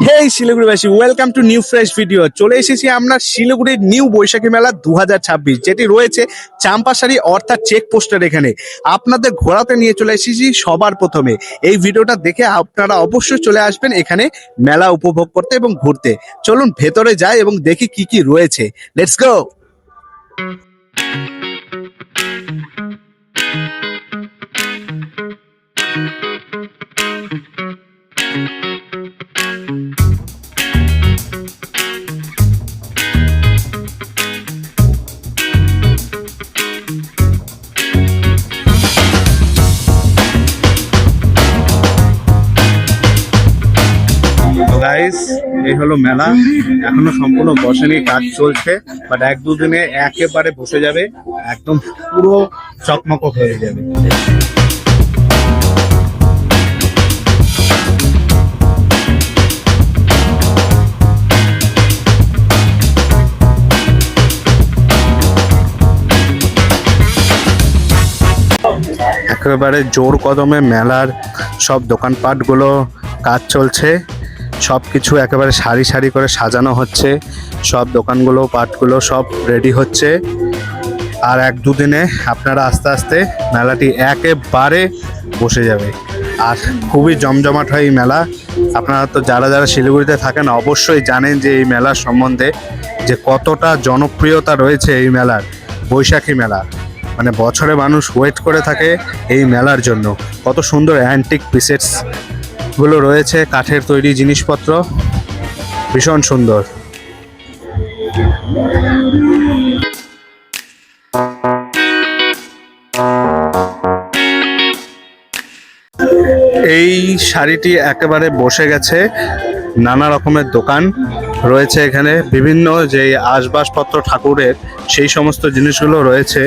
হেই শিলিগুড়িবাসী, welcome to new fresh video. চলে এসেছি আমরা শিলিগুড়ির নিউ বৈশাখী মেলা 2026, যেটি রয়েছে চাম্পাশাড়ি অর্থাৎ চেকপোস্টের এখানে। আপনাদের ঘোরাতে নিয়ে চলে এসেছি সবার প্রথমে। এই ভিডিওটা দেখে আপনারা অবশ্যই চলে আসবেন এখানে মেলা উপভোগ করতে এবং ঘুরতে। চলুন ভেতরে যাই এবং দেখি কি কি রয়েছে। Let's go. গাইস, এই হলো মেলা। এখনো সম্পূর্ণ বসেনি, কাজ চলছে, বাট এক দুদিনে একেবারে বসে যাবে, একদম পুরো চকমক হয়ে যাবে। একেবারে জোর কদমে মেলার সব দোকানপাটগুলো কাজ চলছে, সব কিছু একেবারে সারি সারি করে সাজানো হচ্ছে, সব দোকানগুলো পাটগুলো সব রেডি হচ্ছে। আর এক দুদিনে আপনারা আস্তে আস্তে মেলাটি একেবারে বসে যাবে, আর খুবই জমজমাট হয় এই মেলা। আপনারা তো যারা যারা শিলিগুড়িতে থাকেন অবশ্যই জানেন যে এই মেলার সম্বন্ধে, যে কতটা জনপ্রিয়তা রয়েছে এই মেলার, বৈশাখী মেলা। মানে বছরে মানুষ ওয়েট করে থাকে এই মেলার জন্য। কত সুন্দর অ্যান্টিক পিসেস গুলো রয়েছে, কাঠের তৈরি জিনিসপত্র, ভীষণ সুন্দর। এই শাড়িটি একেবারে বসে গেছে, নানা রকমের দোকান রয়েছে এখানে, বিভিন্ন যে আসবাবপত্র ঠাকুরের সেই সমস্ত জিনিসগুলো রয়েছে।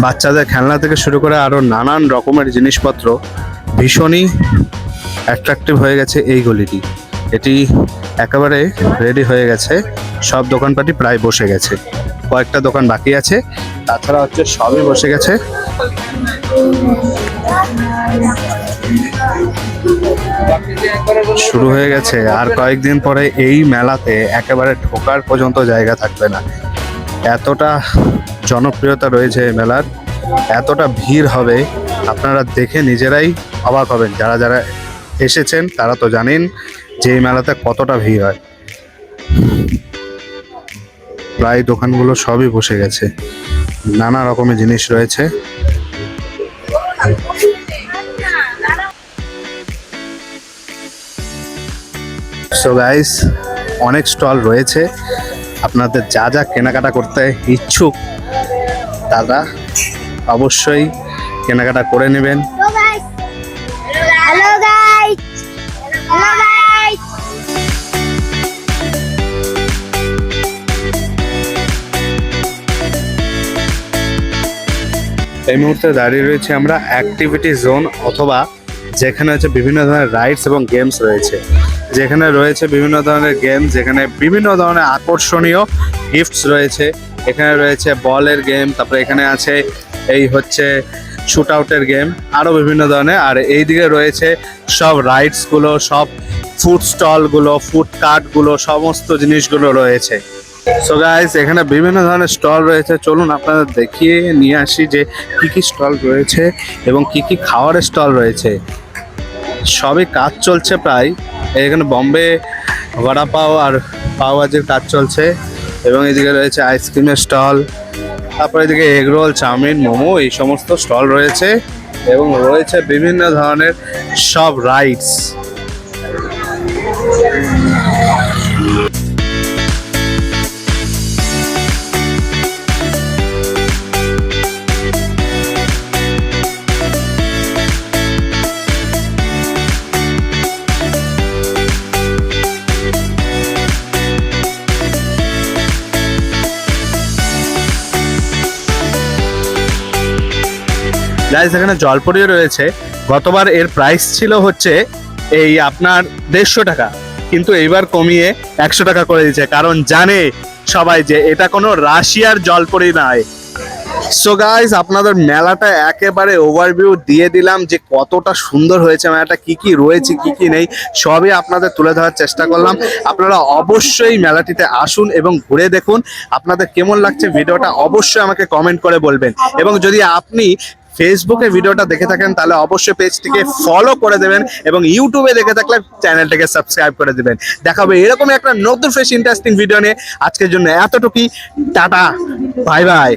বাচ্চাদের খেলনা থেকে শুরু করে আরো নানান রকমের জিনিসপত্র। ভীষণই অ্যাট্রাকটিভ হয়ে গেছে এই গলিটি। এটি একেবারে রেডি হয়ে গেছে, সব দোকানপাটি প্রায় বসে গেছে, কয়েকটা দোকান বাকি আছে, তাছাড়া হচ্ছে সবই বসে গেছে। শুরু হয়ে গেছে, আর কয়েকদিন পরে এই মেলাতে একেবারে ঢোকার পর্যন্ত জায়গা থাকবে না, এতটা জনপ্রিয়তা রয়েছে এই মেলার, এতটা ভিড় হবে, আপনারা দেখে নিজেরাই অবাক হবেন। যারা যারা এসেছেন তারা তো জানেন যে এই মেলাতে কতটা ভিড় হয়। প্রায় দোকানগুলো সবই বসে গেছে, নানা রকমের জিনিস রয়েছে। সো গাইস, অনেক স্টল রয়েছে, আপনাদের যা যা কেনাকাটা করতে ইচ্ছুক তারা অবশ্যই কেনাকাটা করে নেবেন। এই মুহূর্তে দাঁড়িয়ে রয়েছে আমরা অ্যাক্টিভিটি জোন, অথবা যেখানে হচ্ছে বিভিন্ন ধরনের রাইডস এবং গেমস রয়েছে, যেখানে রয়েছে বিভিন্ন ধরনের গেম, যেখানে বিভিন্ন ধরনের আকর্ষণীয় গিফটস রয়েছে। এখানে রয়েছে বলের গেম, তারপরে এখানে আছে এই হচ্ছে শুট আউটের গেম, আরও বিভিন্ন ধরনের। আর এইদিকে রয়েছে সব রাইডসগুলো, সব ফুড স্টলগুলো, ফুড কার্টগুলো, সমস্ত জিনিসগুলো রয়েছে। সো গাইস, এখানে বিভিন্ন ধরনের স্টল রয়েছে, চলুন আপনাদের দেখিয়ে নিয়ে আসি যে কি কি স্টল রয়েছে এবং কি কি খাওয়ারের স্টল রয়েছে। সবই কাজ চলছে প্রায়। এখানে বম্বে বড়া পাও আর পাওভাজির কাজ চলছে, এবং এদিকে রয়েছে আইসক্রিমের স্টল, তারপরে এদিকে এগরোল, চাউমিন, মোমো, এই সমস্ত স্টল রয়েছে, এবং রয়েছে বিভিন্ন ধরনের সব রাইডস। গাইস, এখানে জলপরিও রয়েছে। গতবার এর প্রাইস ছিল হচ্ছে এই আপনার 150 টাকা, কিন্তু এইবার কমিয়ে 100 টাকা করে দিয়েছে, কারণ জানে সবাই যে এটা কোনো রাশিয়ার জলপরি নয়, সো গাইস, আপনাদের মেলাটা একেবারে ওভারভিউ দিয়ে দিলাম যে কতটা সুন্দর হয়েছে মেলাটা, কি কি রয়েছে কি কি নেই সবই আপনাদের তুলে ধরার চেষ্টা করলাম। আপনারা অবশ্যই মেলাটিতে আসুন এবং ঘুরে দেখুন। আপনাদের কেমন লাগছে ভিডিওটা অবশ্যই আমাকে কমেন্ট করে বলবেন, এবং যদি আপনি ফেসবুকে ভিডিওটা দেখে থাকেন তাহলে অবশ্যই পেজটিকে ফলো করে দেবেন, এবং ইউটিউবে দেখে থাকলে চ্যানেলটাকে সাবস্ক্রাইব করে দেবেন। দেখা হবে এরকম একটা নতুন ফ্রেশ ইন্টারেস্টিং ভিডিও নিয়ে। আজকের জন্য এতটুকুই, টাটা, বাই বাই।